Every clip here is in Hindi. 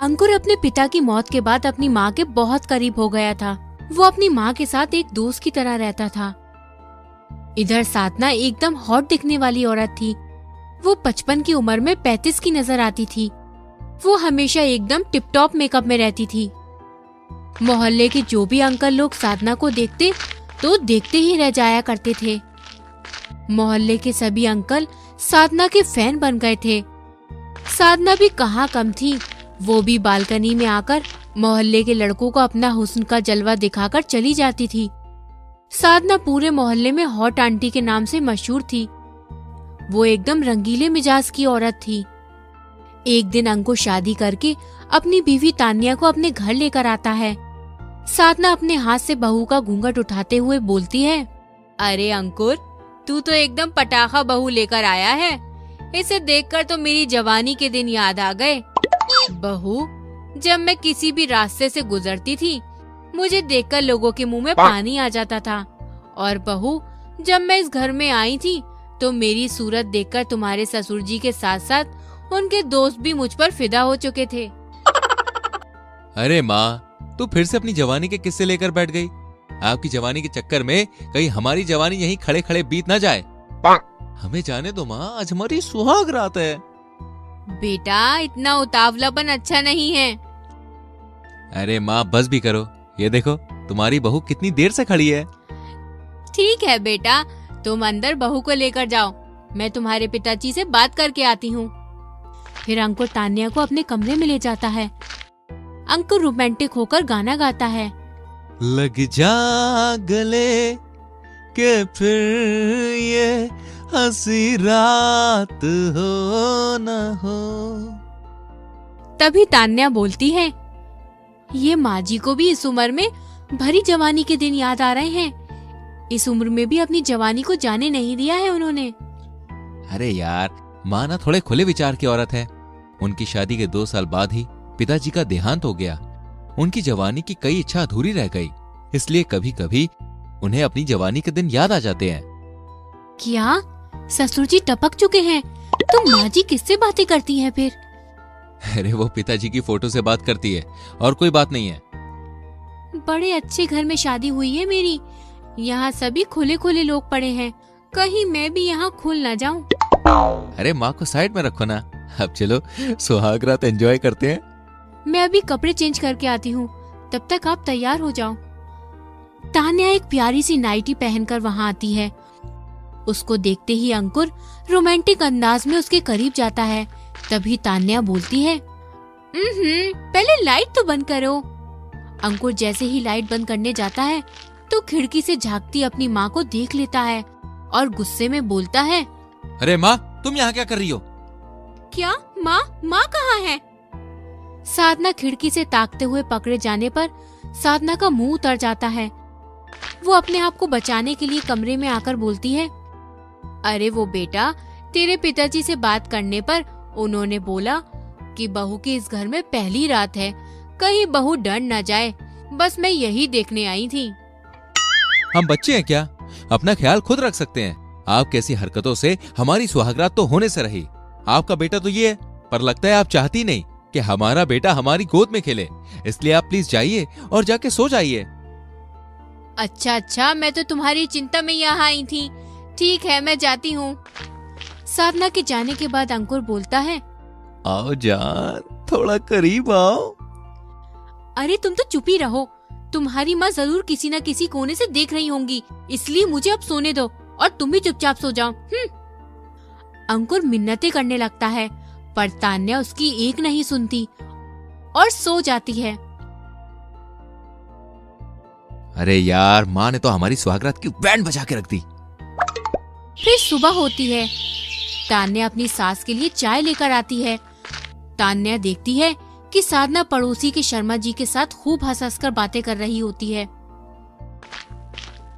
अंकुर अपने पिता की मौत के बाद अपनी माँ के बहुत करीब हो गया था। वो अपनी माँ के साथ एक दोस्त की तरह रहता था। इधर साधना एकदम हॉट दिखने वाली औरत थी। वो 55 की उम्र में 35 की नजर आती थी। वो हमेशा एकदम टिप टॉप मेकअप में रहती थी। मोहल्ले के जो भी अंकल लोग साधना को देखते तो देखते ही रह जाया करते थे। मोहल्ले के सभी अंकल साधना के फैन बन गए थे। साधना भी कहाँ कम थी। वो भी बालकनी में आकर मोहल्ले के लड़कों को अपना हुस्न का जलवा दिखाकर चली जाती थी। साधना पूरे मोहल्ले में हॉट आंटी के नाम से मशहूर थी। वो एकदम रंगीले मिजाज की औरत थी। एक दिन अंकुर शादी करके अपनी बीवी तान्या को अपने घर लेकर आता है। साधना अपने हाथ से बहू का घूंघट उठाते हुए बोलती है, अरे अंकुर, तू तो एकदम पटाखा बहू लेकर आया है। इसे देखकर तो मेरी जवानी के दिन याद आ गए। बहू, जब मैं किसी भी रास्ते से गुजरती थी मुझे देखकर लोगों के मुंह में पानी आ जाता था। और बहू, जब मैं इस घर में आई थी तो मेरी सूरत देखकर तुम्हारे ससुर जी के साथ साथ उनके दोस्त भी मुझ पर फिदा हो चुके थे। अरे माँ, तू फिर से अपनी जवानी के किस्से लेकर बैठ गई। आपकी जवानी के चक्कर में कहीं हमारी जवानी यहीं खड़े खड़े बीत ना जाए। हमें जाने दो माँ, आज हमारी सुहाग रात है। बेटा, इतना उतावलापन अच्छा नहीं है। अरे माँ, बस भी करो। ये देखो, तुम्हारी बहू कितनी देर से खड़ी है। ठीक है बेटा, तुम अंदर बहू को लेकर जाओ। मैं तुम्हारे पिताजी से बात करके आती हूँ। फिर अंकुर तान्या को अपने कमरे में ले जाता है। अंकुर रोमांटिक होकर गाना गाता है, लग जा गले के फिर ये हंसी रात हो न हो। तभी तान्या बोलती है, ये माँ जी को भी इस उम्र में भरी जवानी के दिन याद आ रहे हैं। इस उम्र में भी अपनी जवानी को जाने नहीं दिया है उन्होंने। अरे यार, माँ ना थोड़े खुले विचार की औरत है। उनकी शादी के 2 साल बाद ही पिताजी का देहांत हो गया। उनकी जवानी की कई इच्छा अधूरी रह गई, इसलिए कभी कभी उन्हें अपनी जवानी के दिन याद आ जाते हैं। क्या ससुर जी टपक चुके हैं? तो माँ जी किससे बातें करती हैं फिर? अरे वो पिताजी की फोटो से बात करती है, और कोई बात नहीं है। बड़े अच्छे घर में शादी हुई है मेरी। यहाँ सभी खुले खुले लोग पड़े हैं। कहीं मैं भी यहाँ खुल ना जाऊँ। अरे माँ को साइड में रखो ना। अब चलो सुहाग रात एंजॉय करते हैं। मैं अभी कपड़े चेंज करके आती हूँ, तब तक आप तैयार हो जाओ। तान्या एक प्यारी सी नाइटी पहनकर वहाँ आती है। उसको देखते ही अंकुर रोमांटिक अंदाज में उसके करीब जाता है। तभी तान्या बोलती है, पहले लाइट तो बंद करो। अंकुर जैसे ही लाइट बंद करने जाता है तो खिड़की से झांकती अपनी माँ को देख लेता है और गुस्से में बोलता है, अरे माँ, तुम यहाँ क्या कर रही हो? क्या माँ? माँ कहाँ है? साधना खिड़की से ताकते हुए पकड़े जाने पर साधना का मुंह उतर जाता है। वो अपने आप को बचाने के लिए कमरे में आकर बोलती है, अरे वो बेटा, तेरे पिताजी से बात करने पर उन्होंने बोला कि बहू की इस घर में पहली रात है, कहीं बहू डर न जाए। बस मैं यही देखने आई थी। हम बच्चे हैं क्या? अपना ख्याल खुद रख सकते हैं। आप कैसी हरकतों से हमारी सुहागरात तो होने से रही। आपका बेटा तो ये है, पर लगता है आप चाहती नहीं कि हमारा बेटा हमारी गोद में खेले। इसलिए आप प्लीज जाइए और जाके सो जाइए। अच्छा, मैं तो तुम्हारी चिंता में यहाँ आई थी। ठीक है, मैं जाती हूँ। साधना के जाने के बाद अंकुर बोलता है, आओ जान, थोड़ा करीब आओ। अरे तुम तो चुप ही रहो। तुम्हारी माँ जरूर किसी न किसी कोने से देख रही होंगी, इसलिए मुझे अब सोने दो और तुम भी चुपचाप सो जाओ। अंकुर मिन्नतें करने लगता है, पर तान्या उसकी एक नहीं सुनती और सो जाती है। अरे यार, माँ ने तो हमारी सुहागरात की बैंड बजा के रख दी। फिर सुबह होती है। तान्या अपनी सास के लिए चाय लेकर आती है। तान्या देखती है कि साधना पड़ोसी के शर्मा जी के साथ खूब हंस कर बातें कर रही होती है।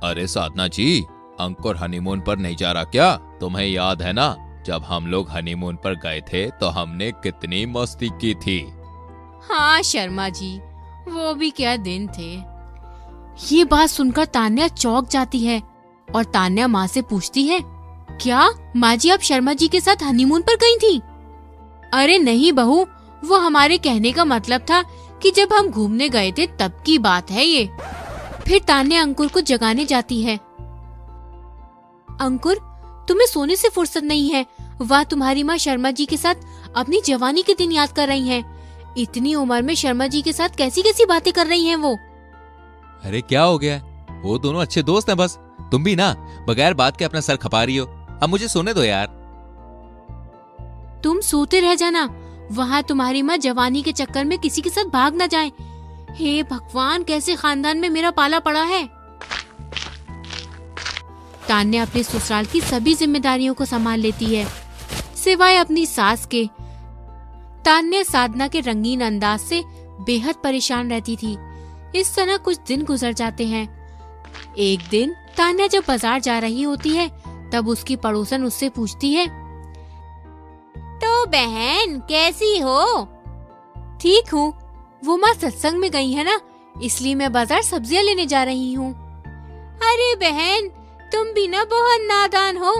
अरे साधना जी, अंकुर हनीमून पर नहीं जा रहा क्या? तुम्हें याद है ना, जब हम लोग हनीमून पर गए थे तो हमने कितनी मस्ती की थी। हाँ शर्मा जी, वो भी क्या दिन थे। ये बात सुनकर तान्या चौंक जाती है और तान्या माँ से पूछती है, क्या माँ जी आप शर्मा जी के साथ हनीमून पर गई थी? अरे नहीं बहू, वो हमारे कहने का मतलब था कि जब हम घूमने गए थे तब की बात है ये। फिर तान्या अंकुर को जगाने जाती है। अंकुर, तुम्हें सोने से फुर्सत नहीं है। वाह, तुम्हारी माँ शर्मा जी के साथ अपनी जवानी के दिन याद कर रही हैं। इतनी उम्र में शर्मा जी के साथ कैसी कैसी बातें कर रही हैं वो। अरे क्या हो गया, वो दोनों अच्छे दोस्त हैं बस। तुम भी ना बगैर बात के अपना सर खपा रही हो। अब मुझे सोने दो यार। तुम सोते रह जाना, वहाँ तुम्हारी माँ जवानी के चक्कर में किसी के साथ भाग ना जाए। हे भगवान, कैसे खानदान में मेरा पाला पड़ा है। तान्या अपने ससुराल की सभी जिम्मेदारियों को संभाल लेती है, सिवाय अपनी सास के। तान्या साधना के रंगीन अंदाज से बेहद परेशान रहती थी। इस तरह कुछ दिन गुजर जाते हैं। एक दिन तान्या जब बाजार जा रही होती है, तब उसकी पड़ोसन उससे पूछती है, तो बहन कैसी हो? ठीक हूँ, वो माँ सत्संग में गई है ना, इसलिए मैं बाजार सब्जियाँ लेने जा रही हूँ। अरे बहन, तुम भी ना बहुत नादान हो।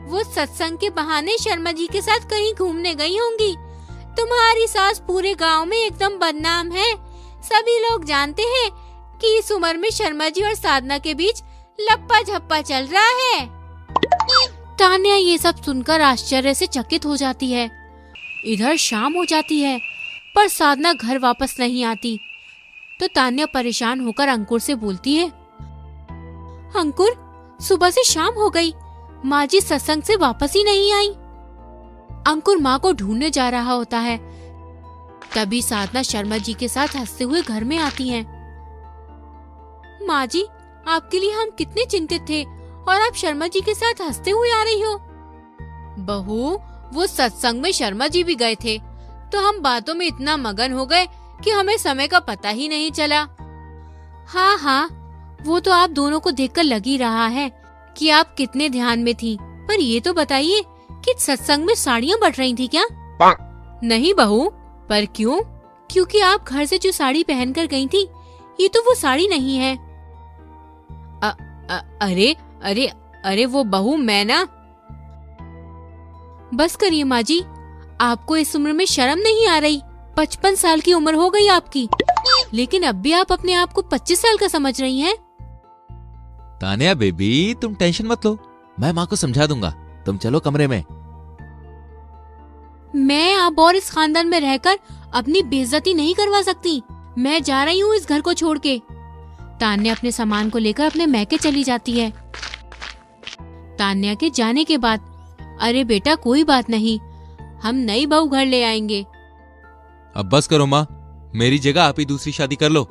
वो सत्संग के बहाने शर्मा जी के साथ कहीं घूमने गई होंगी। तुम्हारी सास पूरे गांव में एकदम बदनाम है। सभी लोग जानते हैं कि इस उम्र में शर्मा जी और साधना के बीच लप्पा झप्पा चल रहा है। तान्या ये सब सुनकर आश्चर्य से चकित हो जाती है। इधर शाम हो जाती है, पर साधना घर वापस नहीं आती। तो तान्या परेशान होकर अंकुर से बोलती है, अंकुर, सुबह से शाम हो गई, माँ जी सत्संग से वापस ही नहीं आई। अंकुर माँ को ढूंढने जा रहा होता है। तभी साधना शर्मा जी के साथ हंसते हुए घर में आती हैं। माँ जी, आपके लिए हम कितने चिंतित थे और आप शर्मा जी के साथ हंसते हुए आ रही हो। बहू, वो सत्संग में शर्मा जी भी गए थे, तो हम बातों में इतना मगन हो गए कि हमें समय का पता ही नहीं चला। हाँ हाँ, वो तो आप दोनों को देखकर लग ही रहा है कि आप कितने ध्यान में थी। पर ये तो बताइए कि सत्संग में साड़ियाँ बट रही थी क्या? नहीं बहू, पर क्यों? क्योंकि आप घर से जो साड़ी पहनकर गई थी, ये तो वो साड़ी नहीं है। अरे अरे अरे वो बहू, मैं ना। बस करिए माँ जी, आपको इस उम्र में शर्म नहीं आ रही? 55 साल की उम्र हो गई आपकी, लेकिन अब भी आप अपने आप को 25 साल का समझ रही हैं। तान्या बेबी, तुम टेंशन मत लो, मैं माँ को समझा दूंगा। तुम चलो कमरे में। मैं अब और इस खानदान में रहकर अपनी बेइज्जती नहीं करवा सकती। मैं जा रही हूँ इस घर को छोड़ के। तान्या अपने सामान को लेकर अपने मैके चली जाती है। तान्या के जाने के बाद, अरे बेटा कोई बात नहीं, हम नई बहू घर ले आएंगे। अब बस करो माँ, मेरी जगह आप ही दूसरी शादी कर लो।